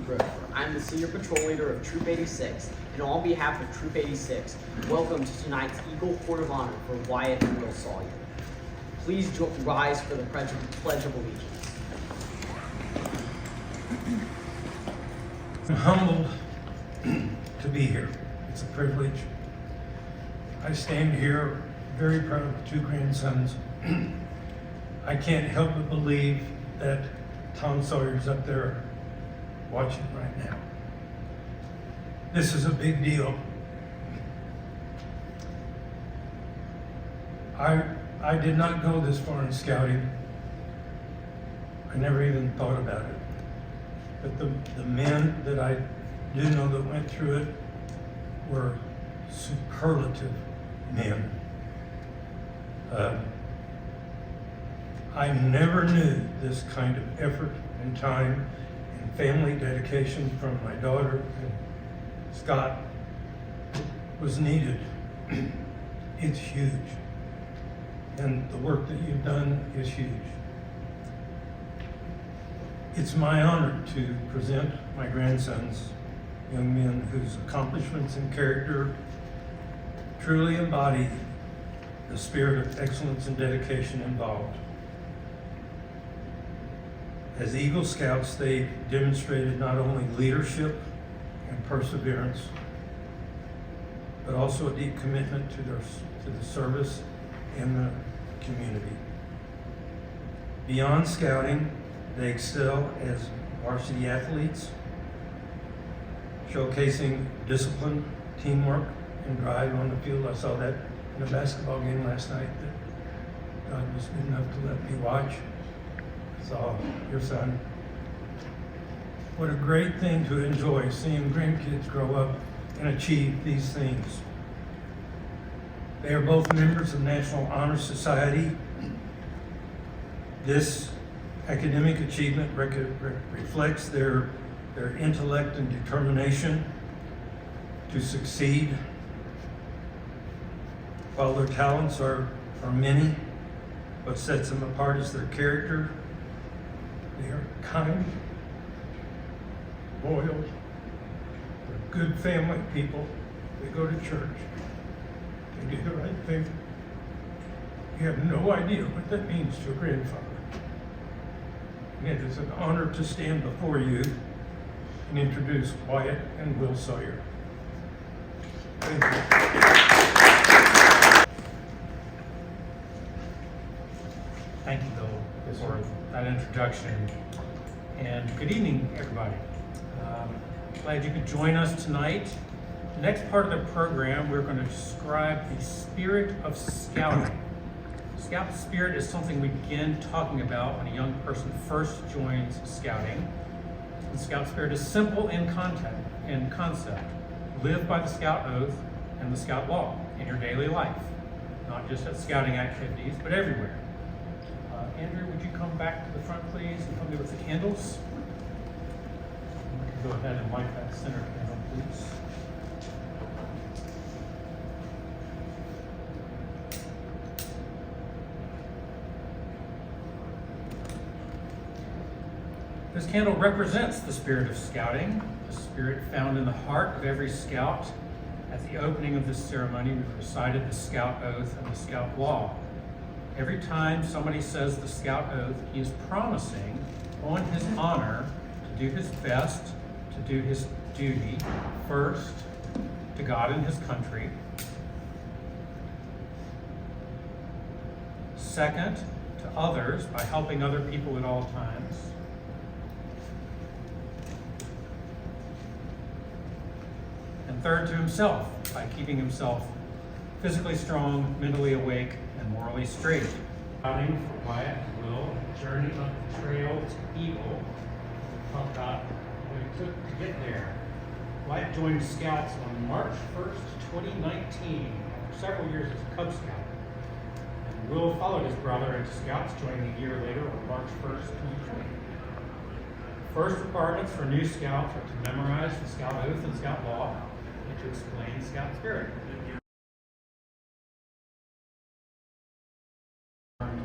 Grover. I'm the Senior Patrol Leader of Troop 86, and on behalf of Troop 86, welcome to tonight's Eagle Court of Honor for Wyatt and Will Sawyer. Please rise for the Pledge of Allegiance. I'm humbled to be here. It's a privilege. I stand here very proud of two grandsons. I can't help but believe that Tom Sawyer's up there watching right now. This is a big deal. I did not go this far in scouting. I never even thought about it. But the men that I do know that went through it were superlative men. I never knew this kind of effort and time and family dedication from my daughter and Scott was needed. It's huge. And the work that you've done is huge. It's my honor to present my grandsons, young men whose accomplishments and character truly embody the spirit of excellence and dedication involved. As Eagle Scouts, they demonstrated not only leadership and perseverance, but also a deep commitment to the service and the community. Beyond scouting, they excel as varsity athletes, showcasing discipline, teamwork, and drive on the field. I saw that in a basketball game last night that God was good enough to let me watch. I saw your son. What a great thing to enjoy, seeing grandkids grow up and achieve these things. They are both members of National Honor Society. This academic achievement reflects their intellect and determination to succeed. While their talents are many, what sets them apart is their character. They are kind, loyal, they're good family people. They go to church. They do the right thing. You have no idea what that means to a grandfather. And it is an honor to stand before you and introduce Wyatt and Will Sawyer. Thank you. Thank you, Bill, for that introduction. And good evening, everybody. Glad you could join us tonight. The next part of the program, we're going to describe the spirit of scouting. Scout spirit is something we begin talking about when a young person first joins scouting. The Scout spirit is simple in concept. Live by the Scout oath and the Scout law in your daily life, not just at scouting activities, but everywhere. Andrew, would you come back to the front, please, and help me with the candles? You can go ahead and light that center candle, please. This candle represents the spirit of scouting, the spirit found in the heart of every scout. At the opening of this ceremony, we've recited the Scout oath and the Scout law. Every time somebody says the Scout oath, he is promising on his honor to do his best, to do his duty first to God and his country. Second, to others by helping other people at all times. And third, to himself by keeping himself physically strong, mentally awake, and morally straight. Scouting for Wyatt and Will, journey up the trail to Eagle. Talk about what it took to get there. Wyatt joined Scouts on March 1st, 2019, after several years as a Cub Scout. And Will followed his brother into Scouts, joining a year later on March 1st, 2020. First requirements for new Scouts are to memorize the Scout oath and Scout law, and to explain Scout spirit.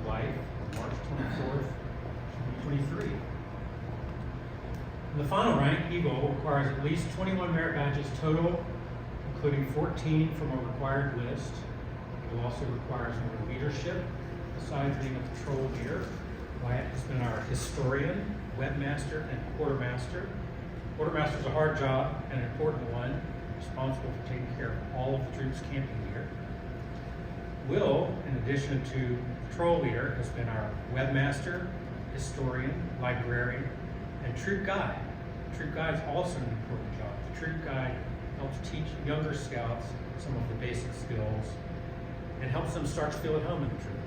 Life on March 24th, 2023. And the final rank, Eagle, requires at least 21 merit badges total, including 14 from a required list. It also requires more leadership besides being a patrol leader. Wyatt has been our historian, webmaster, and quartermaster. Quartermaster is a hard job and an important one, responsible for taking care of all of the troops camping gear. Will, in addition to patrol leader, has been our webmaster, historian, librarian, and troop guide. Troop guide is also an important job. The troop guide helps teach younger scouts some of the basic skills and helps them start to feel at home in the troop.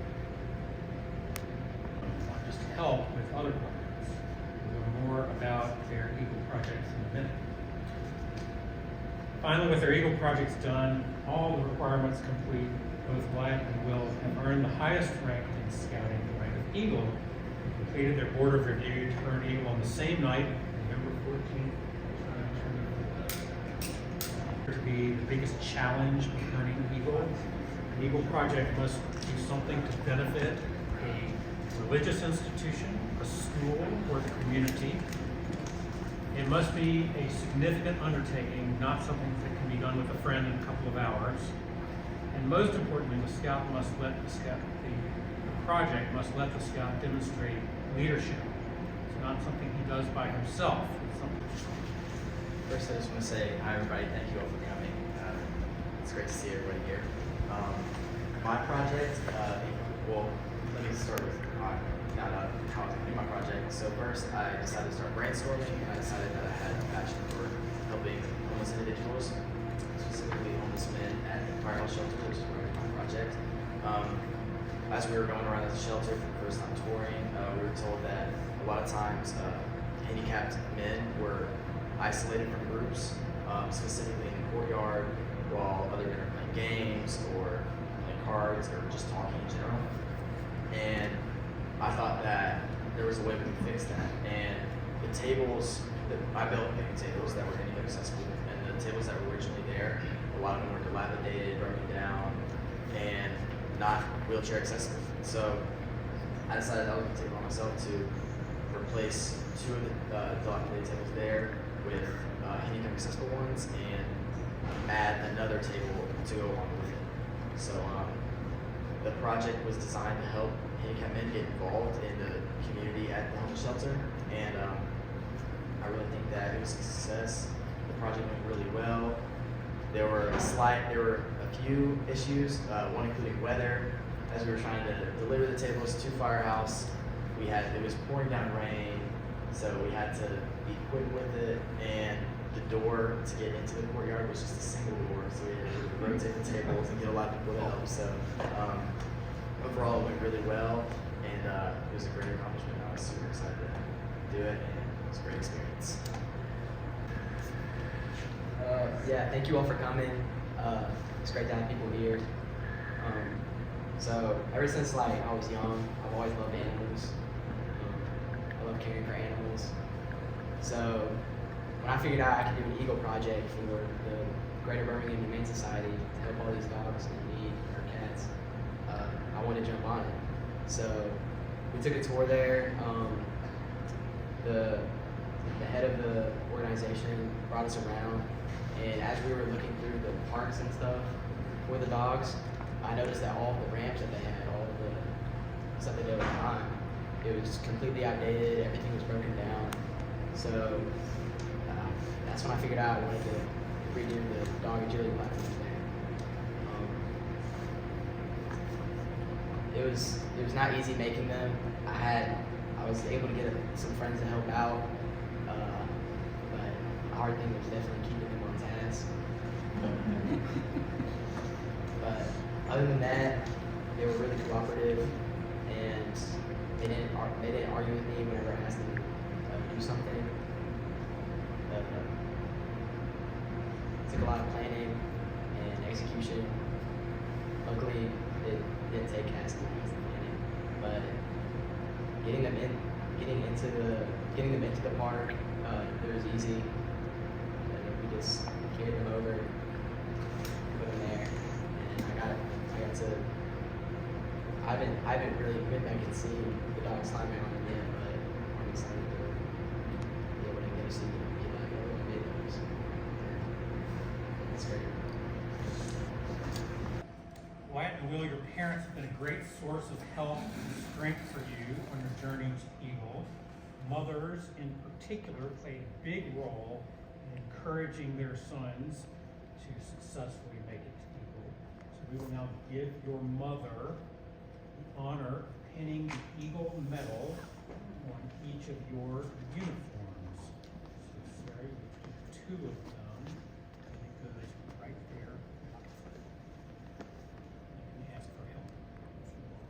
Not just help with other programs. We'll learn more about their Eagle projects in a minute. Finally, with their Eagle projects done, all the requirements complete, both Wyatt and Will have earned the highest rank in scouting, the rank of Eagle, and completed their board of review to earn Eagle on the same night, November 14th. To be the biggest challenge of earning Eagle. An Eagle project must do something to benefit a religious institution, a school, or the community. It must be a significant undertaking, not something that can be done with a friend in a couple of hours. And most importantly, the project must let the scout demonstrate leadership. It's not something he does by himself. It's something. First, I just want to say hi, everybody. Thank you all for coming. It's great to see everybody here. My project, well, let me start with how I was doing my project. So first, I decided to start brainstorming, and I decided that I had a passion for helping homeless individuals, specifically homeless men at the firehouse shelter, which is where I did my project. As we were going around the shelter for the first time touring, we were told that a lot of times handicapped men were isolated from groups, specifically in the courtyard, while other men are playing games or playing cards or just talking in general. And I thought that there was a way we could fix that. And the tables that I built, picnic tables that were handicap accessible, and the tables that were originally there, a lot of them were dilapidated, broken down, and not wheelchair accessible. So I decided I was going to take it on myself to replace two of the dilapidated tables there with handicap accessible ones and add another table to go along with it. So the project was designed to help handicapped men get involved in the community at the homeless shelter, and I really think that it was a success. The project went really well. There were a few issues, one including weather. As we were trying to deliver the tables to Firehouse, it was pouring down rain, so we had to be quick with it, and the door to get into the courtyard was just a single door, so we had to rotate the tables and get a lot of people to help. So overall, it went really well, and it was a great accomplishment. I was super excited to do it, and it was a great experience. Yeah, thank you all for coming. It's great to have people here. So ever since I was young, I've always loved animals. I love caring for animals. So when I figured out I could do an Eagle project for the Greater Birmingham Humane Society to help all these dogs in need or cats, I wanted to jump on it. So we took a tour there. The head of the organization brought us around, and as we were looking through the parks and stuff for the dogs, I noticed that all the ramps that they had, all of the stuff they did all the time, it was completely outdated, everything was broken down. So that's when I figured out I wanted to redo the dog agility platforms there. It was not easy making them. I was able to get some friends to help out, but the hard thing was definitely keeping them on task. But other than that, they were really cooperative, and they didn't argue with me whenever I asked them to do something. But, it took a lot of planning and execution. Luckily, it didn't take as long as the planning, but getting them into the park, it was easy. And we just carried them over, put them there, and I haven't really been back and seen the dogs climbing on them yet, but I'm excited to be able to get to see It's great. Wyatt and Will, your parents have been a great source of help and strength for you on your journey to Eagle. Mothers, in particular, play a big role in encouraging their sons to successfully make it to Eagle. So we will now give your mother the honor of pinning the Eagle medal on each of your uniforms. So Sarah, you have two of them, and it goes right there. You can ask for help if you want.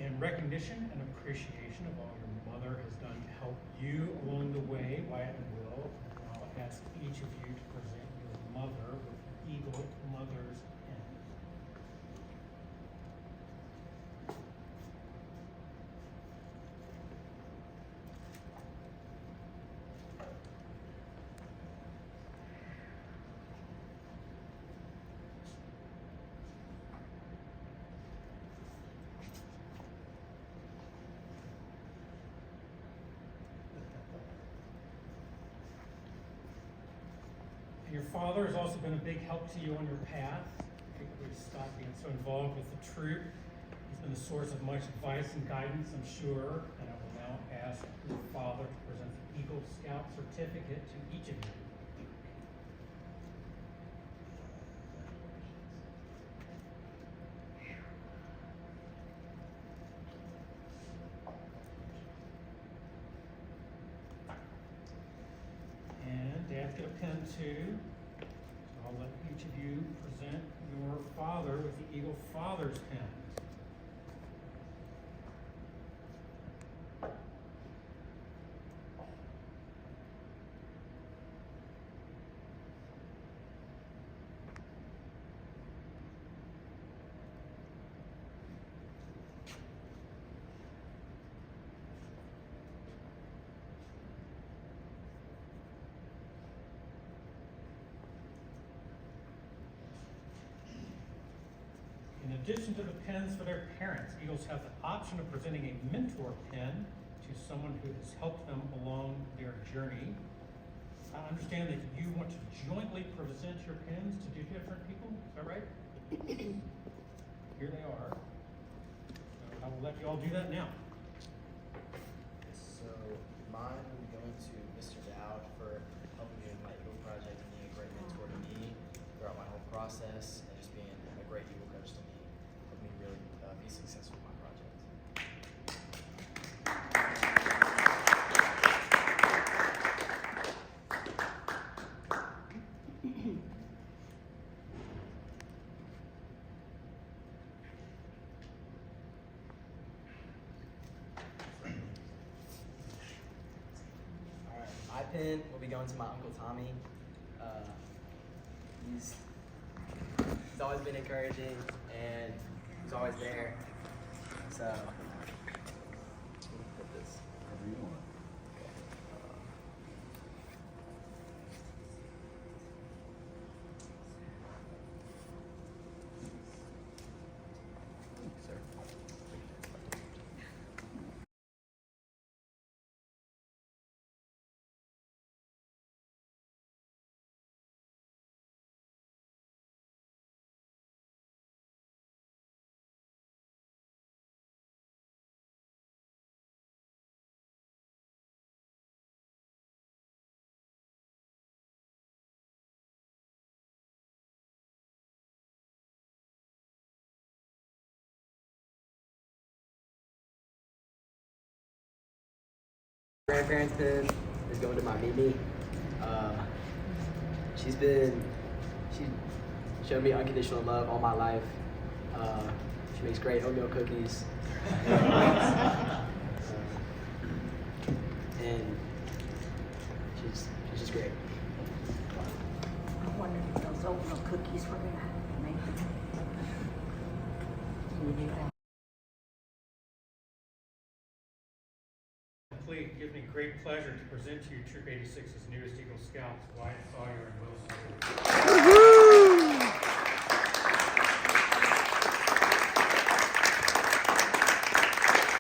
In recognition and appreciation of all your mother has done to help you along the way, Wyatt and Will, I'll ask each of you to present your mother with the Eagle Mother's Pin. And your father has also been a big help to you on your path, particularly Scott being so involved with the troop. He's been a source of much advice and guidance, I'm sure. And I will now ask your father to present the Eagle Scout certificate to each of you. And Dad's got a pen too. So I'll let each of you present your father with the Eagle Father's Pen. In addition to the pins for their parents, Eagles have the option of presenting a mentor pin to someone who has helped them along their journey. I understand that you want to jointly present your pins to two different people, is that right? Here they are. So I will let you all do that now. So mine will be going to Mr. Dowd for helping me with my Eagle project and being a great mentor to me throughout my whole process and just being a great Eagle coach to me. Helped me really be be successful with my project. Alright, my pen will be going to my Uncle Tommy. He's always been encouraging and he's always there. So, let me put this. Okay. Sir. Grandparents' pen is going to my Mimi. She showed me unconditional love all my life. She makes great oatmeal cookies. And she's just great. I wondered if those oatmeal cookies were gonna make it. You do that. It gives me great pleasure to present to you Troop 86's newest Eagle Scouts, Wyatt Sawyer and Will Sawyer.